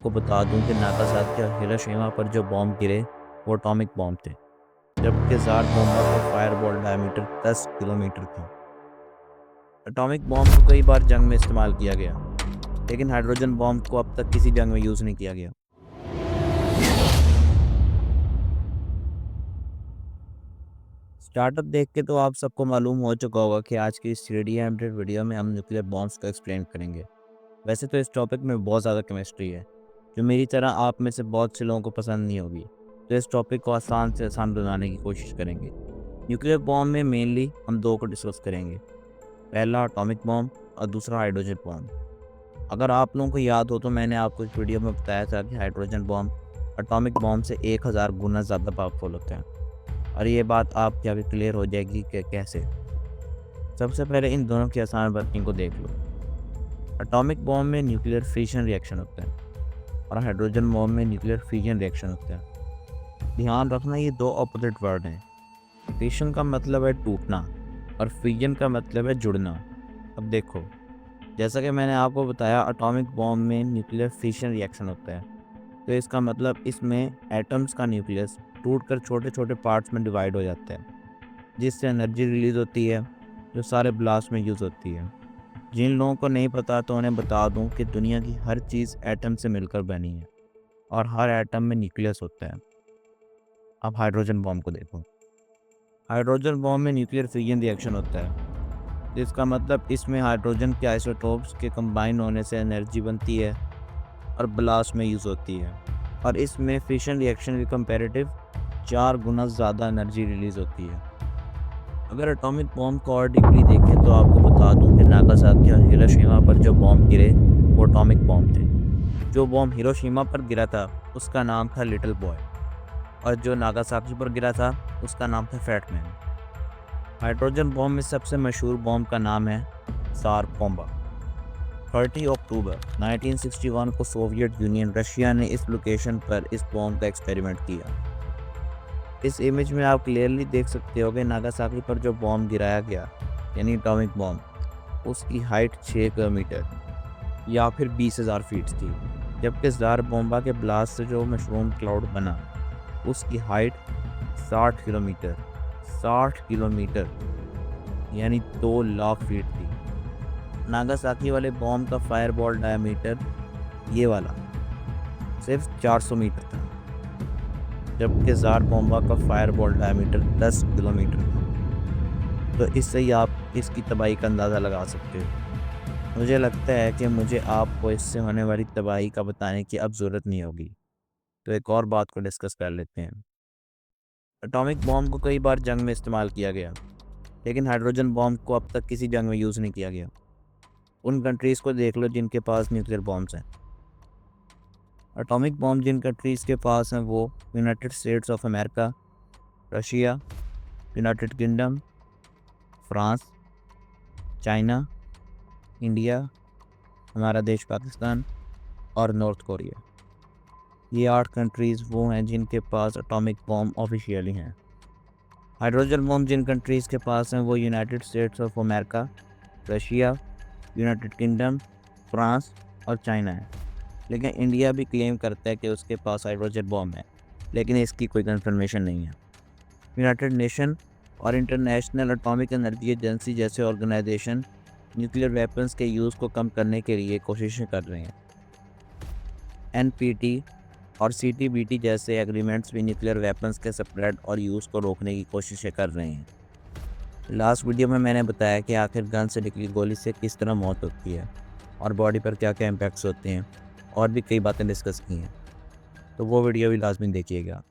को बता दूं कि नागासाकी और हिरोशिमा पर जो बॉम्ब गिरे वो एटॉमिक बॉम्ब थे, जबकि ज़ार बोम्बा का फायरबॉल डायमीटर 10 किलोमीटर था। एटॉमिक बॉम्ब को कई बार जंग में इस्तेमाल किया गया, लेकिन हाइड्रोजन बॉम्ब को अब तक किसी जंग में यूज़ नहीं किया गया। स्टार्टअप देख के तो आप सबको मालूम हो चुका होगा कि आज की इस 3D एनिमेटेड वीडियो में हम न्यूक्लियर बॉम्ब्स को एक्सप्लेन करेंगे। वैसे तो इस टॉपिक में बहुत ज़्यादा केमिस्ट्री है, जो मेरी तरह आप में से बहुत से लोगों को पसंद नहीं होगी। तो इस टॉपिक को आसान से आसान बनाने की कोशिश करेंगे। न्यूक्लियर बॉम्ब में मेनली हम दो को डिस्कस करेंगे, पहला एटॉमिक बॉम्ब और दूसरा हाइड्रोजन बॉम्ब। अगर आप लोगों को याद हो तो मैंने आपको इस वीडियो में बताया था कि हाइड्रोजन बॉम्ब एटॉमिक बॉम्ब से 1000 गुना ज़्यादा पावरफुल होते हैं, और ये बात आपकी अभी क्लियर हो जाएगी कि कैसे। सबसे पहले इन दोनों की आसान वर्किंग को देख लो। एटॉमिक बॉम्ब में न्यूक्लियर फिशन रिएक्शन होता है और हाइड्रोजन बॉम्ब में न्यूक्लियर फिजन रिएक्शन होता है। ध्यान रखना, ये दो ऑपोजिट वर्ड हैं। फिशन का मतलब है टूटना और फिजन का मतलब है जुड़ना। अब देखो, जैसा कि मैंने आपको बताया, एटॉमिक बॉम्ब में न्यूक्लियर फिशन रिएक्शन होता है, तो इसका मतलब इसमें एटम्स का न्यूक्लियस टूटकर छोटे छोटे पार्ट्स में डिवाइड हो जाता है, जिससे एनर्जी रिलीज होती है, जो सारे ब्लास्ट में यूज़ होती है। जिन लोगों को नहीं पता तो उन्हें बता दूं कि दुनिया की हर चीज़ एटम से मिलकर बनी है और हर एटम में न्यूक्लियस होता है। अब हाइड्रोजन बॉम्ब को देखो। हाइड्रोजन बॉम्ब में न्यूक्लियर फिजन रिएक्शन होता है, जिसका मतलब इसमें हाइड्रोजन के आइसोटोप्स के कंबाइन होने से एनर्जी बनती है और ब्लास्ट में यूज़ होती है। और इसमें फिशन रिएक्शन के कंपैरेटिव 4 गुना ज़्यादा एनर्जी रिलीज़ होती है। अगर एटॉमिक बॉम्ब को और डीपली देखें तो आपको बता दूं कि नागासाकी और हिरोशिमा पर जो बॉम्ब गिरे वो एटॉमिक बॉम्ब थे। जो बॉम्ब हिरोशिमा पर गिरा था उसका नाम था लिटिल बॉय, और जो नागासाकी पर गिरा था उसका नाम था फैट मैन। हाइड्रोजन बॉम्ब में सबसे मशहूर बॉम्ब का नाम है ज़ार बोम्बा। 30 अक्टूबर 1961 को सोवियत यूनियन रशिया ने इस लोकेशन पर इस बॉम्ब का एक्सपेरिमेंट किया। इस इमेज में आप क्लियरली देख सकते हो कि नागासाकी पर जो बॉम्ब गिराया गया, यानी एटॉमिक बॉम्ब, उसकी हाइट 6 किलोमीटर या फिर 20,000 फीट थी, जबकि ज़ार बोम्बा के ब्लास्ट से जो मशरूम क्लाउड बना उसकी हाइट 60 किलोमीटर 60 किलोमीटर यानी 2 लाख फीट थी। नागासाकी वाले बॉम्ब का फायरबॉल डायमीटर, ये वाला, सिर्फ 400 मीटर था, जबकि ज़ार बोम्बा का फायरबॉल डायमीटर 10 किलोमीटर था। तो इससे ही आप इसकी तबाही का अंदाज़ा लगा सकते हो। मुझे लगता है कि मुझे आपको इससे होने वाली तबाही का बताने की अब ज़रूरत नहीं होगी। तो एक और बात को डिस्कस कर लेते हैं। एटॉमिक बॉम्ब को कई बार जंग में इस्तेमाल किया गया, लेकिन हाइड्रोजन बॉम्ब को अब तक किसी जंग में यूज़ नहीं किया गया। उन कंट्रीज़ को देख लो जिनके पास न्यूक्लियर बॉम्ब्स हैं। एटॉमिक बॉम्ब जिन कंट्रीज़ के पास हैं वो United states of America, Russia, United kingdom, France, China, India, हमारा देश पाकिस्तान और नॉर्थ कोरिया। ये 8 कंट्रीज़ वो हैं जिनके पास एटॉमिक बॉम्ब ऑफिशियली हैं। हाइड्रोजन बॉम्ब जिन कंट्रीज़ के पास हैं वो United states of America, Russia, United kingdom, France और चाइना है। लेकिन इंडिया भी क्लेम करता है कि उसके पास हाइड्रोजन बॉम्ब है, लेकिन इसकी कोई कंफर्मेशन नहीं है। यूनाइटेड नेशन और इंटरनेशनल एटॉमिक एनर्जी एजेंसी जैसे ऑर्गेनाइजेशन न्यूक्लियर वेपन्स के यूज़ को कम करने के लिए कोशिशें कर रहे हैं। एनपीटी और सीटीबीटी जैसे एग्रीमेंट्स भी न्यूक्लियर वेपन्स के स्प्रेड और यूज़ को रोकने की कोशिशें कर रहे हैं। लास्ट वीडियो में मैंने बताया कि आखिर गन से निकली गोली से किस तरह मौत होती है और बॉडी पर क्या क्या इम्पैक्ट्स होते हैं, और भी कई बातें डिस्कस की हैं, तो वो वीडियो भी लाजमी देखिएगा।